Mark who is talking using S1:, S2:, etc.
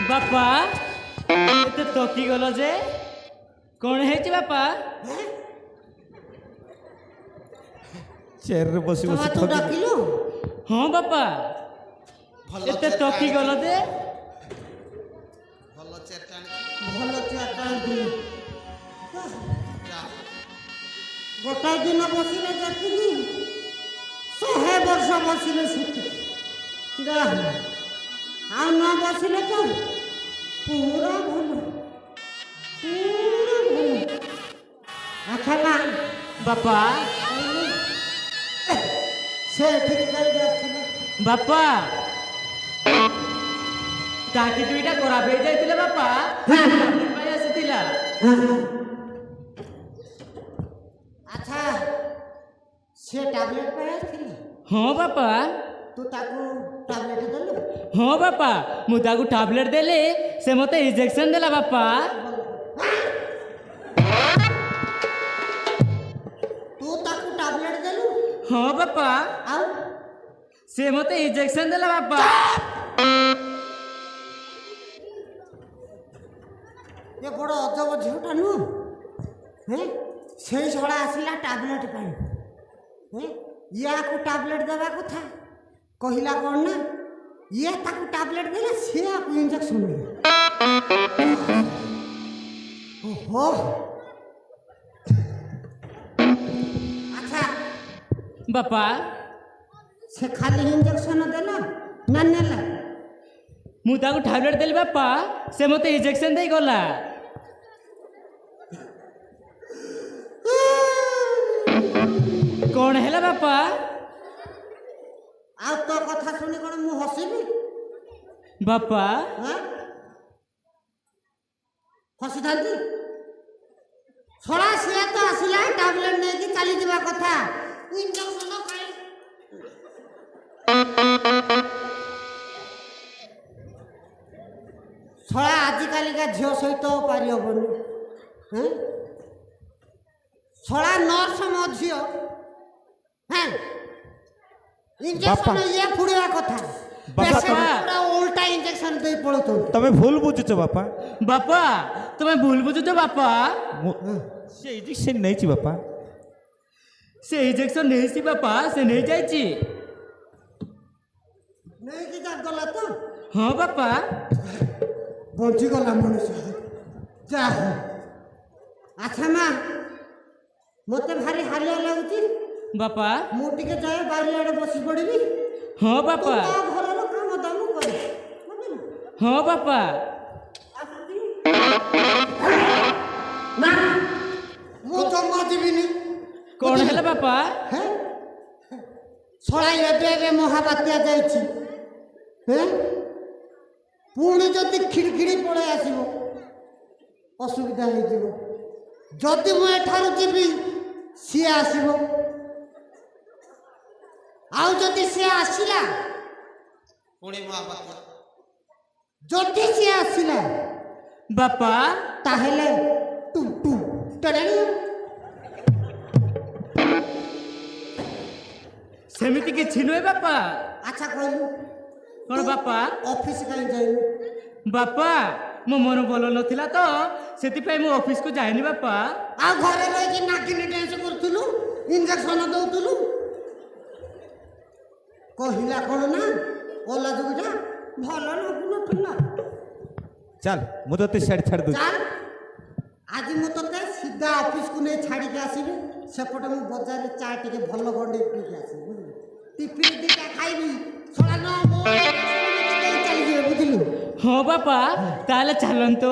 S1: ବାପା ଏତେ ତକି ଗଲ ଯେ କଣ ହେଇଛି ବାପା?
S2: ଚେୟାରରେ ବସି ବସି
S3: ତୁ ଡାକିଲୁ?
S1: ହଁ ବାପା ଏତେ ତକି ଗଲ ଯେ
S3: ଭଲ ଚେୟାରଟା ଆଣିଥିଲି। ଗୋଟାଏ ଦିନ ବସିଲେ ଯେତିକି 100 ବର୍ଷ ବସିଲେ ସେତିକି। ଆଉ ନ ବସିଲେ ତ ପୁରା ଭଲ। ଆଚ୍ଛା ମା
S1: ବାପା
S3: ସେ ଏଠିକି କାହିଁକି ଆସିଥିଲେ?
S1: ବାପା ଟାଙ୍କି ଦୁଇଟା ଖରାପ ହେଇଯାଇଥିଲେ ବାପା ପାଇଁ ଆସିଥିଲା।
S3: ଆଚ୍ଛା ସେ ଟାବଲେଟ୍ ପାଇଁ ଆସିଥିଲେ?
S1: ହଁ ବାପା
S3: ତୁ ତାକୁ ଟାବଲେଟ୍ ଦେଲୁ?
S1: ହଁ ବାପା ମୁଁ ତାକୁ ଟାବଲେଟ୍ ଦେଲି ସେ ମତେ ଇଞ୍ଜେକ୍ସନ ଦେଲା ବାପା।
S3: ତୁ ତାକୁ ଟାବଲେଟ୍ ଦେଲୁ?
S1: ହଁ ବାପା
S3: ଆଉ
S1: ସେ ମତେ ଇଞ୍ଜେକ୍ସନ ଦେଲା ବାପା।
S3: ଏ ବଡ଼ ଅଜବ ଝିଅଟା ନୁହଁ? ସେଇ ଶଳା ଆସିଲା ଟାବଲେଟ୍ ପାଇଁ। ୟାକୁ ଟାବଲେଟ୍ ଦେବା କଥା କହିଲା କ'ଣ ନା ଇଏ ତାକୁ ଟାବଲେଟ୍ ଦେଲେ ସିଏ ଆକୁ ଇଞ୍ଜେକ୍ସନ ଦେଲେ। ଓହୋ ଆଚ୍ଛା
S1: ବାପା
S3: ସେ ଖାଲି ଇଞ୍ଜେକ୍ସନ ଦେଲା ନା ନେଲା?
S1: ମୁଁ ତାକୁ ଟାବଲେଟ୍ ଦେଲି ବାପା ସେ ମତେ ଇଞ୍ଜେକ୍ସନ ଦେଇ ଗଲା। କଣ ହେଲା ବାପା?
S3: ଆଉ ତୋ କଥା ଶୁଣି କ'ଣ ମୁଁ ହସିବି?
S1: ବାପା
S3: ହସିଥାନ୍ତି? ଶଳା ସିଏ ତ ଆସିଲା ଟାବଲେଟ୍ ନେଇକି ଚାଲିଯିବା କଥା। ଇଞ୍ଜେକ୍ସନ କାଇଁ? ଶଳା ଆଜିକାଲିକା ଝିଅ ସହିତ ପାରି ହବନି। ଶଳା ନର୍ସ ମୋ ଝିଅ ଇଞ୍ଜେକ୍ସନ ଇଏ ଫୁଡ଼ିବା କଥା। ଉଲ୍ଟା ଇଞ୍ଜେକ୍ସନ ଦେଇ ପଳଉଛନ୍ତି।
S2: ତମେ ଭୁଲ ବୁଝୁଛ ବାପା।
S1: ବାପା ତମେ ଭୁଲ ବୁଝୁଛ ବାପା।
S2: ସେ ଇଞ୍ଜେକ୍ସନ ନେଇଛି ବାପା।
S1: ସେ ଇଞ୍ଜେକ୍ସନ ନେଇଛି ବାପା ସେ ନେଇଯାଇଛି।
S3: ନେଇକି ଗଲା ତ?
S1: ହଁ ବାପା
S3: ବଞ୍ଚିଗଲା ମଣିଷ। ଯା ହଉ। ଆଚ୍ଛା ମା ମୋତେ ଭାରି ହାଲିଆ ଲାଗୁଛି।
S1: ବାପା
S3: ମୁଁ ଟିକେ ଯାଏ ବାରିଆଡ଼େ ବସି ପଡ଼ିବି।
S1: ହଁ ବାପା
S3: ଘରର କାମ ଦାମ କରିବି।
S1: ହଁ ବାପା
S3: ନା ମୁଁ ଜମା ଯିବିନି।
S1: କଣ ହେଲା ବାପା?
S3: ଶଳା ଏବେ ମହାବାତ୍ୟା ଯାଇଛି। ପୁଣି ଯଦି ଖିଡ଼ିଖିଡ଼ି ପଳେଇ ଆସିବ ଅସୁବିଧା ହେଇଯିବ। ଯଦି ମୁଁ ଏଠାରୁ ଯିବି ସିଏ ଆସିବ। ଆଉ ଯଦି ସିଏ ଆସିଲା ପୁଣି ମହାବାତ୍ୟା। ଯଦି ସିଏ ଆସିଲା
S1: ବାପା
S3: ତାହେଲେ ଟୁ ଟୁ ଟଡାଣି।
S1: ସେମିତି କିଛି ନୁହେଁ ବାପା।
S3: ଆଚ୍ଛା କହିଲୁ
S1: କଣ ବାପା?
S3: ଅଫିସ କାହିଁ ଯାଇନୁ?
S1: ବାପା ମୋ ମନ ଭଲ ନଥିଲା ତ ସେଥିପାଇଁ ମୁଁ ଅଫିସକୁ ଯାଇନି ବାପା।
S3: ଆଉ ଘରେ ରହିକି ନାକିନି ଡ୍ୟାନ୍ସ କରୁଥିଲୁ, ଇଞ୍ଜେକ୍ସନ ଦଉଥିଲୁ। କହିଲା କ'ଣ ନା ଓଲା ଯୋଗଟା ଭଲ ଲାଗୁନଥିଲା।
S2: ଚାଲ ମୁଁ ତତେ ସିଆଡ଼େ ଛାଡ଼ି ଦଉଛି।
S3: ଚାଲ ଆଜି ମୁଁ ତତେ ସିଧା ଅଫିସକୁ ନେଇ ଛାଡ଼ିକି ଆସିବି। ସେପଟେ ମୁଁ ବଜାରରେ ଚା ଟିକେ ଭଲ ଗଣ୍ଡେଇ ପିଇକି ଆସିବି। ବୁଝିଲୁ? ଟିଫିନ ଦିଟା ଖାଇବି। ଶଳା ନ ମୋ ଚାଲିଯିବେ। ବୁଝିଲୁ?
S1: ହଁ ବାପା ତାହେଲେ ଚାଲନ୍ତୁ।